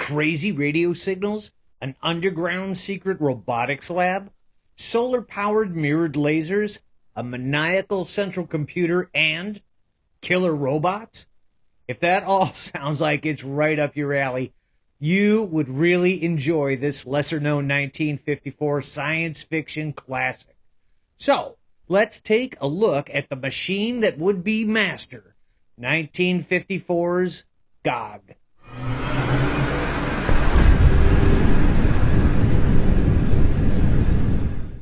crazy radio signals, an underground secret robotics lab, solar-powered mirrored lasers, a maniacal central computer, and killer robots? If that all sounds like it's right up your alley, you would really enjoy this lesser-known 1954 science fiction classic. So, let's take a look at the machine that would be master, 1954's Gogg.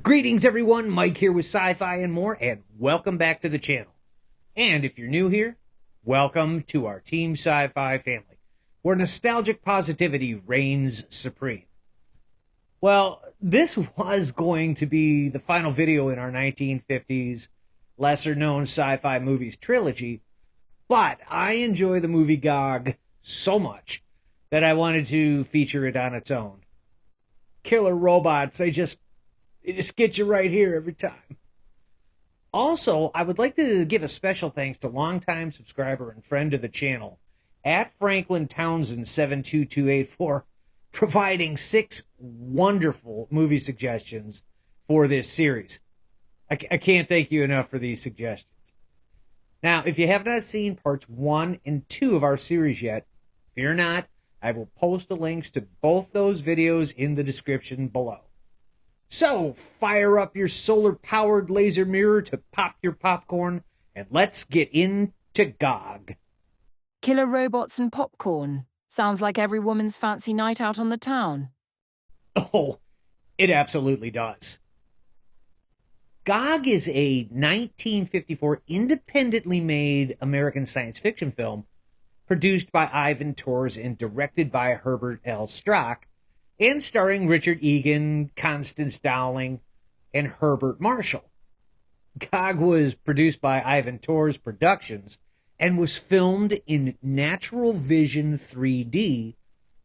Greetings everyone, Mike here with Sci-Fi and more, and welcome back to the channel. And if you're new here, welcome to our Team Sci-Fi family, where nostalgic positivity reigns supreme. Well, this was going to be the final video in our 1950s lesser-known sci-fi movies trilogy, but I enjoy the movie Gogg so much that I wanted to feature it on its own. Killer robots, they just get you right here every time. Also, I would like to give a special thanks to longtime subscriber and friend of the channel, at Franklin Townsend 72288 for providing 6 wonderful movie suggestions for this series. I can't thank you enough for these suggestions. Now, if you have not seen parts 1 and 2 of our series yet, fear not, I will post the links to both those videos in the description below. So, fire up your solar-powered laser mirror to pop your popcorn, and let's get into Gogg. Killer robots and popcorn. Sounds like every woman's fancy night out on the town. Oh, it absolutely does. Gogg is a 1954 independently made American science fiction film produced by Ivan Tors and directed by Herbert L. Strock, and starring Richard Egan, Constance Dowling, and Herbert Marshall. Gogg was produced by Ivan Tors Productions and was filmed in Natural Vision 3D,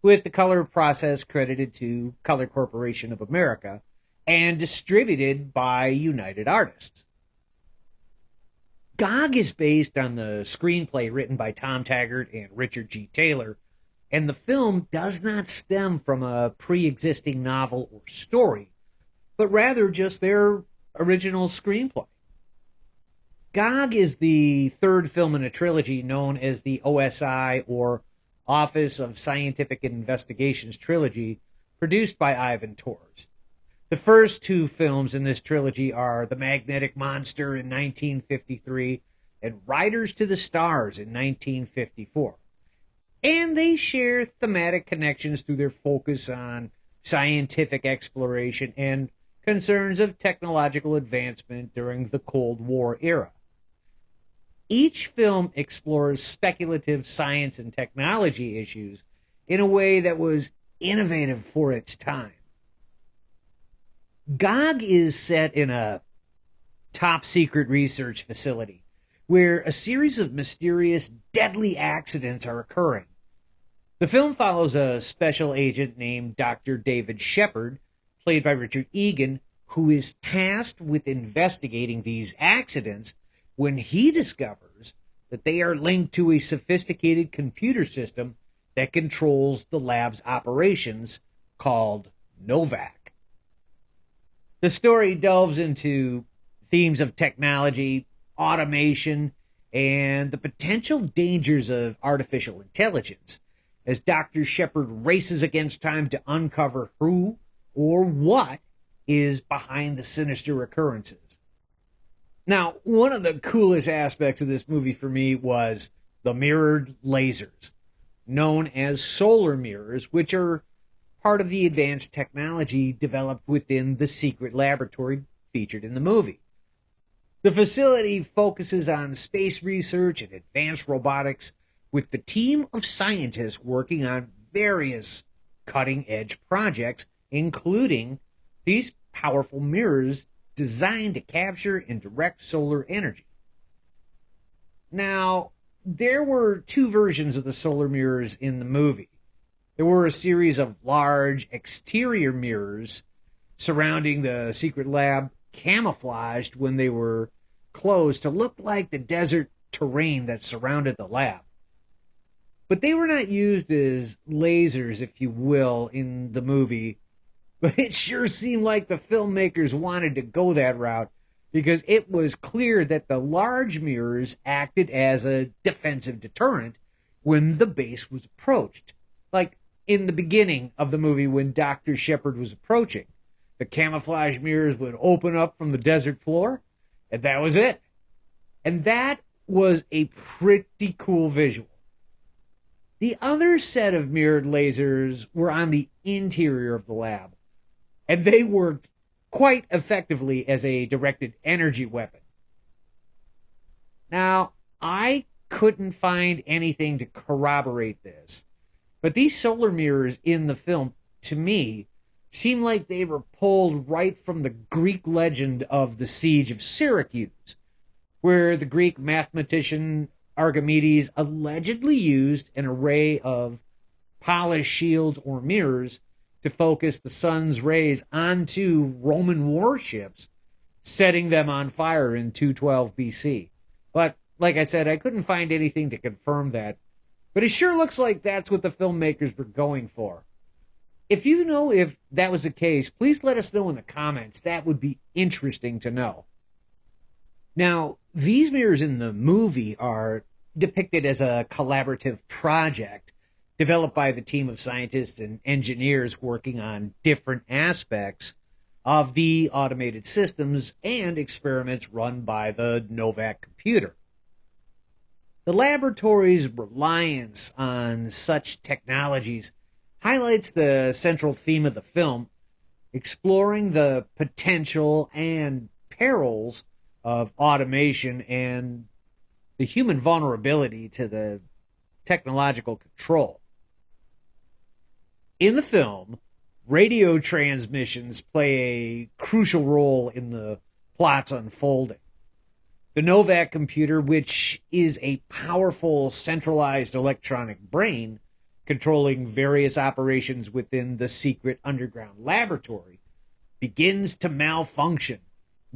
with the color process credited to Color Corporation of America, and distributed by United Artists. Gogg is based on the screenplay written by Tom Taggart and Richard G. Taylor, and the film does not stem from a pre-existing novel or story, but rather just their original screenplay. Gogg is the third film in a trilogy known as the OSI, or Office of Scientific Investigations Trilogy, produced by Ivan Tors. The first 2 films in this trilogy are The Magnetic Monster in 1953 and Riders to the Stars in 1954. And they share thematic connections through their focus on scientific exploration and concerns of technological advancement during the Cold War era. Each film explores speculative science and technology issues in a way that was innovative for its time. Gogg is set in a top-secret research facility where a series of mysterious, deadly accidents are occurring. The film follows a special agent named Dr. David Shepard, played by Richard Egan, who is tasked with investigating these accidents when he discovers that they are linked to a sophisticated computer system that controls the lab's operations, called Novak. The story delves into themes of technology, automation, and the potential dangers of artificial intelligence, as Dr. Shepard races against time to uncover who or what is behind the sinister occurrences. Now, one of the coolest aspects of this movie for me was the mirrored lasers, known as solar mirrors, which are part of the advanced technology developed within the secret laboratory featured in the movie. The facility focuses on space research and advanced robotics, with the team of scientists working on various cutting-edge projects, including these powerful mirrors designed to capture and direct solar energy. Now, there were 2 versions of the solar mirrors in the movie. There were a series of large exterior mirrors surrounding the secret lab, camouflaged when they were closed to look like the desert terrain that surrounded the lab. But they were not used as lasers, if you will, in the movie. But it sure seemed like the filmmakers wanted to go that route because it was clear that the large mirrors acted as a defensive deterrent when the base was approached. Like in the beginning of the movie when Dr. Shepard was approaching, the camouflage mirrors would open up from the desert floor, and that was it. And that was a pretty cool visual. The other set of mirrored lasers were on the interior of the lab, and they worked quite effectively as a directed energy weapon. Now, I couldn't find anything to corroborate this, but these solar mirrors in the film, to me, seem like they were pulled right from the Greek legend of the Siege of Syracuse, where the Greek mathematician Archimedes allegedly used an array of polished shields or mirrors to focus the sun's rays onto Roman warships, setting them on fire in 212 BC. But, like I said, I couldn't find anything to confirm that. But it sure looks like that's what the filmmakers were going for. If you know if that was the case, please let us know in the comments. That would be interesting to know. Now, these mirrors in the movie are depicted as a collaborative project developed by the team of scientists and engineers working on different aspects of the automated systems and experiments run by the Novak computer. The laboratory's reliance on such technologies highlights the central theme of the film, exploring the potential and perils of automation and the human vulnerability to the technological control. In the film, radio transmissions play a crucial role in the plot's unfolding. The Novak computer, which is a powerful centralized electronic brain controlling various operations within the secret underground laboratory, begins to malfunction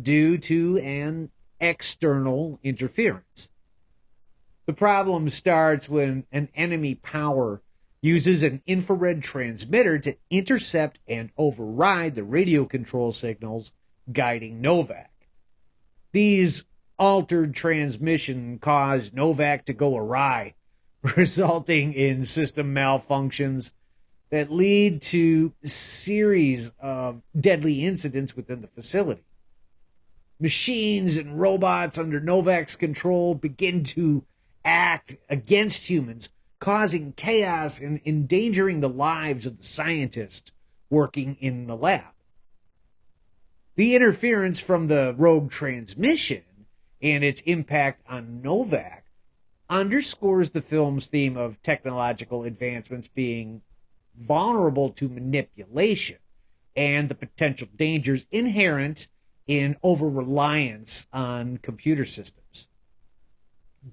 due to an external interference. The problem starts when an enemy power uses an infrared transmitter to intercept and override the radio control signals guiding Novak. These altered transmission cause Novak to go awry, resulting in system malfunctions that lead to a series of deadly incidents within the facility. Machines and robots under Novak's control begin to act against humans, causing chaos and endangering the lives of the scientists working in the lab. The interference from the rogue transmission and its impact on Novak underscores the film's theme of technological advancements being vulnerable to manipulation and the potential dangers inherent in over-reliance on computer systems.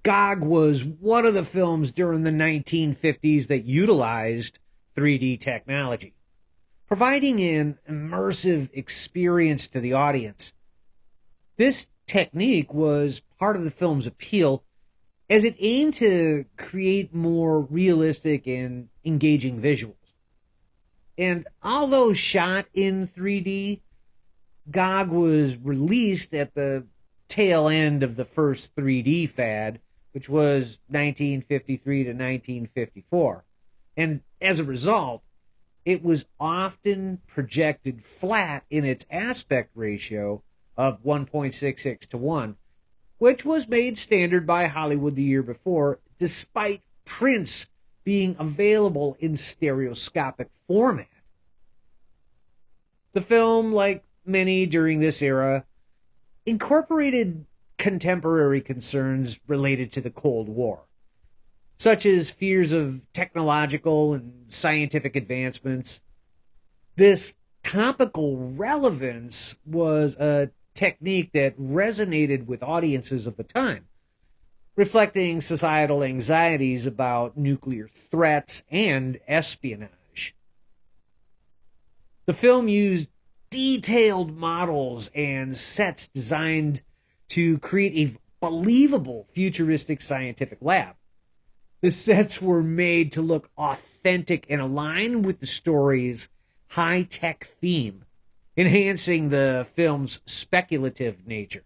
Gogg was one of the films during the 1950s that utilized 3D technology, providing an immersive experience to the audience. This technique was part of the film's appeal as it aimed to create more realistic and engaging visuals. And although shot in 3D, Gogg was released at the tail end of the first 3D fad, which was 1953 to 1954. And as a result, it was often projected flat in its aspect ratio of 1.66 to 1, which was made standard by Hollywood the year before, despite prints being available in stereoscopic format. The film, like many during this era, incorporated contemporary concerns related to the Cold War, such as fears of technological and scientific advancements. This topical relevance was a technique that resonated with audiences of the time, reflecting societal anxieties about nuclear threats and espionage. The film used detailed models and sets designed to create a believable futuristic scientific lab. The sets were made to look authentic and align with the story's high-tech theme, enhancing the film's speculative nature.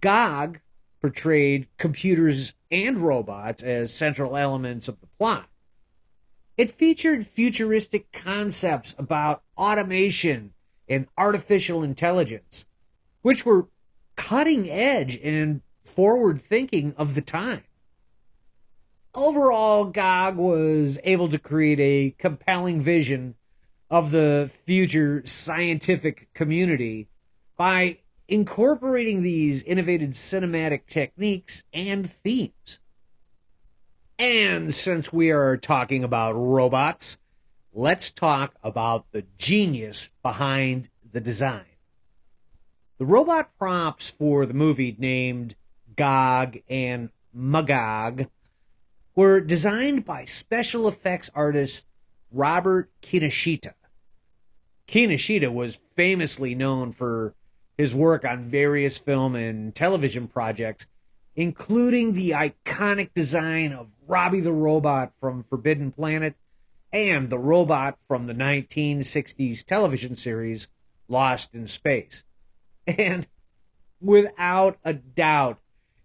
Gogg portrayed computers and robots as central elements of the plot. It featured futuristic concepts about automation and artificial intelligence, which were cutting edge and forward thinking of the time. Overall, Gogg was able to create a compelling vision of the future scientific community by incorporating these innovative cinematic techniques and themes. And since we are talking about robots, let's talk about the genius behind the design. The robot props for the movie, named Gogg and Magog, were designed by special effects artist Robert Kinoshita. Kinoshita was famously known for his work on various film and television projects, including the iconic design of Robbie the Robot from Forbidden Planet and the robot from the 1960s television series Lost in Space. And without a doubt,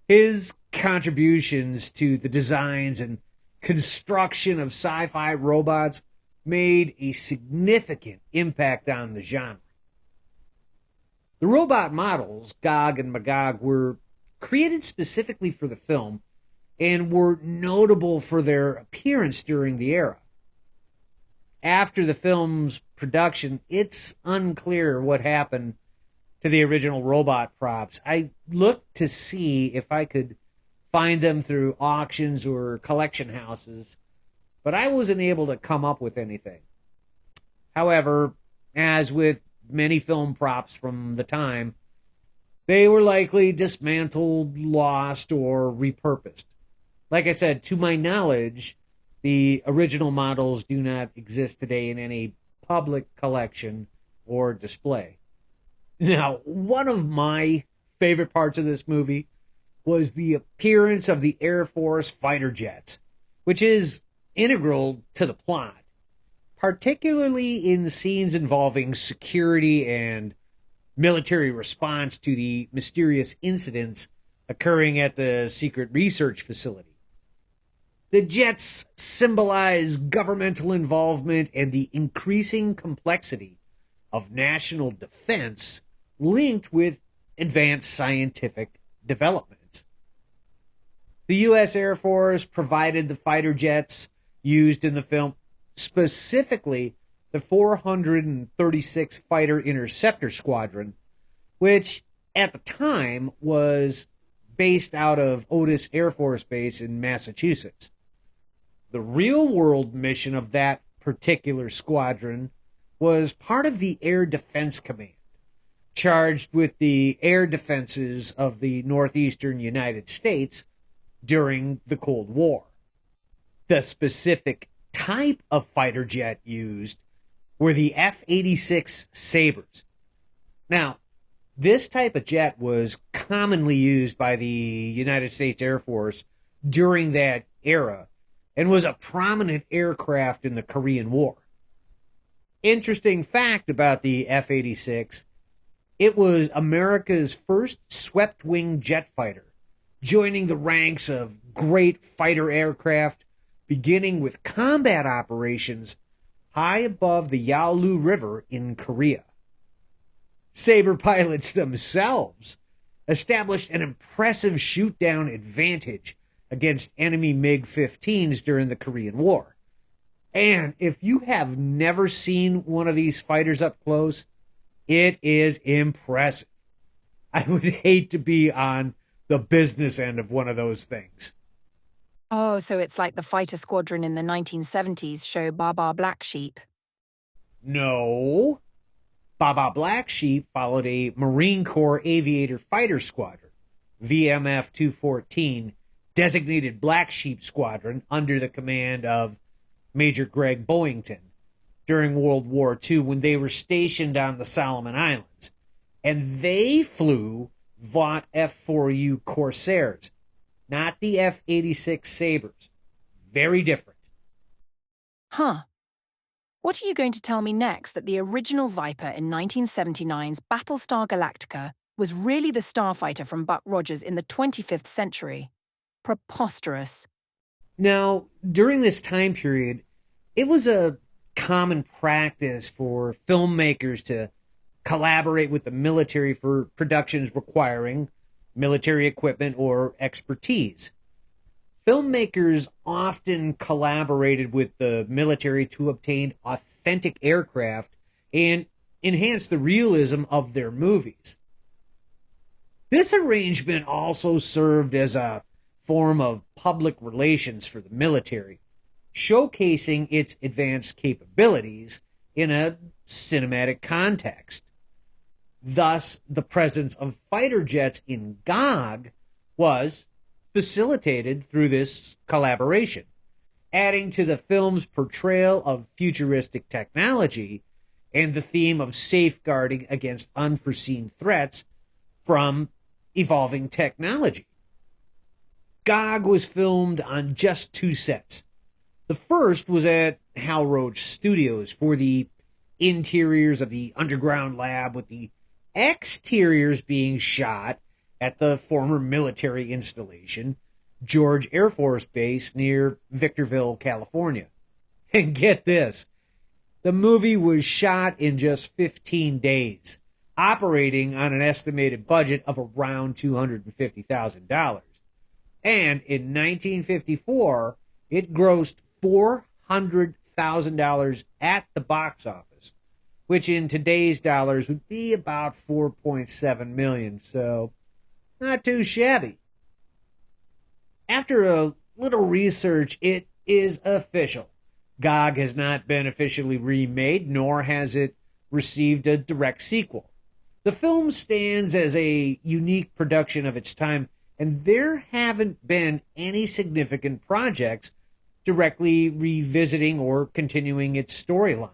his contributions to the designs and construction of sci-fi robots made a significant impact on the genre. The robot models, Gogg and Magog, were created specifically for the film and were notable for their appearance during the era. After the film's production, it's unclear what happened to the original robot props. I looked to see if I could find them through auctions or collection houses, but I wasn't able to come up with anything. However, as with many film props from the time, they were likely dismantled, lost, or repurposed. Like I said, to my knowledge, the original models do not exist today in any public collection or display. Now, one of my favorite parts of this movie was the appearance of the Air Force fighter jets, which is integral to the plot, particularly in scenes involving security and military response to the mysterious incidents occurring at the secret research facility. The jets symbolize governmental involvement and the increasing complexity of national defense linked with advanced scientific developments. The U.S. Air Force provided the fighter jets used in the film, specifically the 436 Fighter Interceptor Squadron, which at the time was based out of Otis Air Force Base in Massachusetts. The real-world mission of that particular squadron was part of the Air Defense Command, charged with the air defenses of the northeastern United States during the Cold War. The specific type of fighter jet used were the F-86 Sabres. Now, this type of jet was commonly used by the United States Air Force during that era and was a prominent aircraft in the Korean War. Interesting fact about the F-86, it was America's first swept-wing jet fighter, joining the ranks of great fighter aircraft, beginning with combat operations high above the Yalu River in Korea. Sabre pilots themselves established an impressive shoot-down advantage against enemy MiG-15s during the Korean War. And if you have never seen one of these fighters up close, it is impressive. I would hate to be on the business end of one of those things. Oh, so it's like the fighter squadron in the 1970s show Baba Black Sheep. No. Baba Black Sheep followed a Marine Corps Aviator Fighter Squadron, VMF 214, designated Black Sheep Squadron under the command of Major Greg Boyington during World War II when they were stationed on the Solomon Islands. And they flew Vought F-4U Corsairs. not the F-86 Sabres. Very different. Huh. What are you going to tell me next, that the original Viper in 1979's Battlestar Galactica was really the starfighter from Buck Rogers in the 25th century? Preposterous. Now, during this time period, it was a common practice for filmmakers to collaborate with the military for productions requiring military equipment or expertise. Filmmakers often collaborated with the military to obtain authentic aircraft and enhance the realism of their movies. This arrangement also served as a form of public relations for the military, showcasing its advanced capabilities in a cinematic context. Thus, the presence of fighter jets in Gogg was facilitated through this collaboration, adding to the film's portrayal of futuristic technology and the theme of safeguarding against unforeseen threats from evolving technology. Gogg was filmed on just 2 sets. The first was at Hal Roach Studios for the interiors of the underground lab, with the exteriors being shot at the former military installation, George Air Force Base near Victorville, California. And get this, the movie was shot in just 15 days, operating on an estimated budget of around $250,000. And in 1954, it grossed $400,000 at the box office, which in today's dollars would be about $4.7 million. So, not too shabby. After a little research, it is official. Gogg has not been officially remade, nor has it received a direct sequel. The film stands as a unique production of its time, and there haven't been any significant projects directly revisiting or continuing its storyline.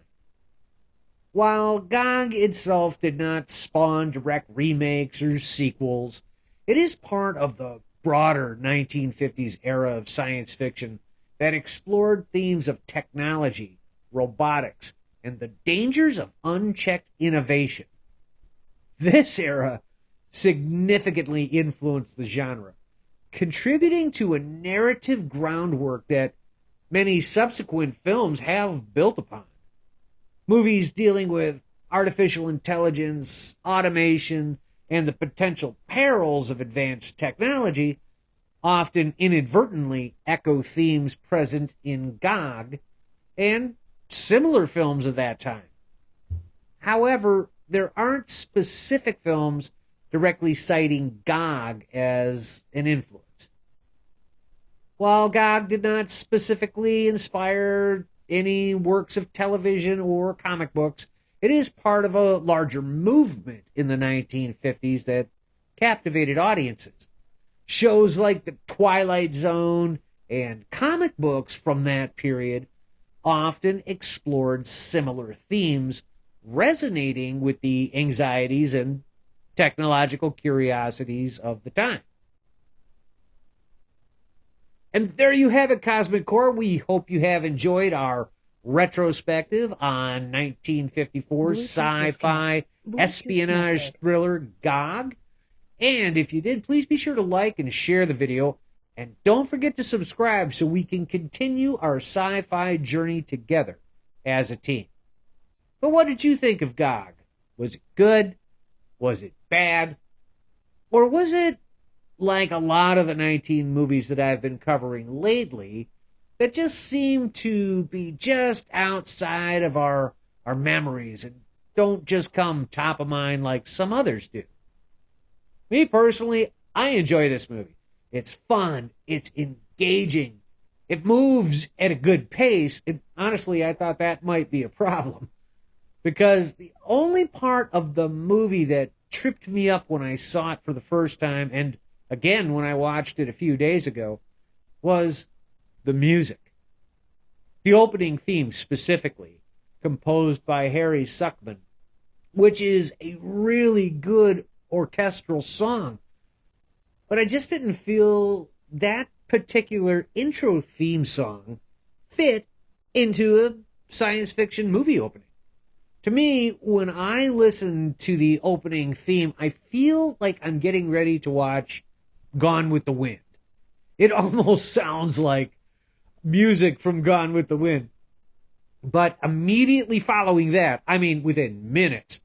While Gogg itself did not spawn direct remakes or sequels, it is part of the broader 1950s era of science fiction that explored themes of technology, robotics, and the dangers of unchecked innovation. This era significantly influenced the genre, contributing to a narrative groundwork that many subsequent films have built upon. Movies dealing with artificial intelligence, automation, and the potential perils of advanced technology often inadvertently echo themes present in Gogg and similar films of that time. However, there aren't specific films directly citing Gogg as an influence. While Gogg did not specifically inspire any works of television or comic books, it is part of a larger movement in the 1950s that captivated audiences. Shows like The Twilight Zone and comic books from that period often explored similar themes, resonating with the anxieties and technological curiosities of the time. And there you have it, Cosmic Core. We hope you have enjoyed our retrospective on 1954 sci-fi espionage thriller Gogg. And if you did, please be sure to like and share the video. And don't forget to subscribe so we can continue our sci-fi journey together as a team. But what did you think of Gogg? Was it good? Was it bad? Or was it like a lot of the 19 movies that I've been covering lately that just seem to be just outside of our memories and don't just come top of mind like some others do? Me personally, I enjoy this movie. It's fun. It's engaging. It moves at a good pace. And honestly, I thought that might be a problem, because the only part of the movie that tripped me up when I saw it for the first time, and again when I watched it a few days ago, was the music. The opening theme specifically, composed by Harry Suckman, which is a really good orchestral song. But I just didn't feel that particular intro theme song fit into a science fiction movie opening. To me, when I listen to the opening theme, I feel like I'm getting ready to watch Gone with the Wind. It almost sounds like music from Gone with the Wind. But immediately following that, I mean within minutes,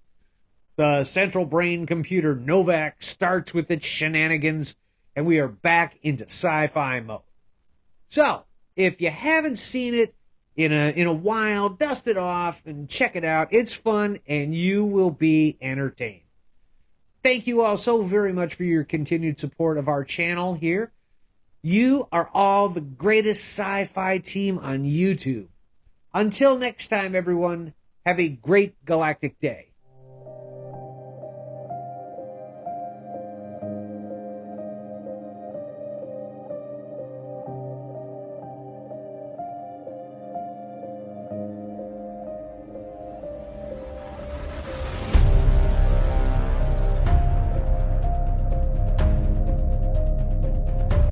the central brain computer Novak starts with its shenanigans, and we are back into sci-fi mode. So, if you haven't seen it in a while, dust it off and check it out. It's fun, and you will be entertained. Thank you all so very much for your continued support of our channel here. You are all the greatest sci-fi team on YouTube. Until next time, everyone, have a great galactic day.